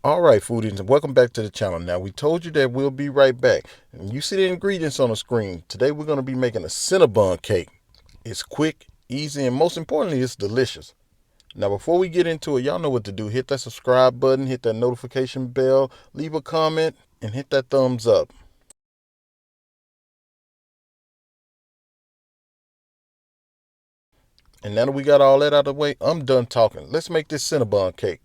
All right, foodies, and welcome back to the channel. Now, we told you that we'll be right back. And you see the ingredients on the screen. Today, we're going to be making a Cinnabon cake. It's quick, easy, and most importantly, it's delicious. Now, before we get into it, y'all know what to do. Hit that subscribe button, hit that notification bell, leave a comment, and hit that thumbs up. And now that we got all that out of the way, I'm done talking. Let's make this Cinnabon cake.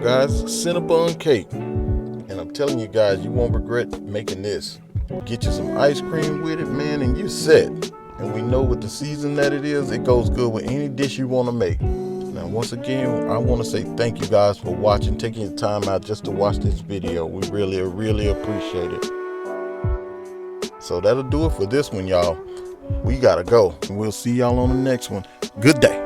guys, Cinnabon Cake. And I'm telling you guys, you won't regret making this. Get you some ice cream with it, man, and you're set. And we know with the season that it is, it goes good with any dish you want to make. Now, once again, I want to say thank you guys for watching, taking your time out just to watch this video. We really appreciate it. So that'll do it for this one, y'all. We gotta go. And we'll see y'all on the next one. Good day.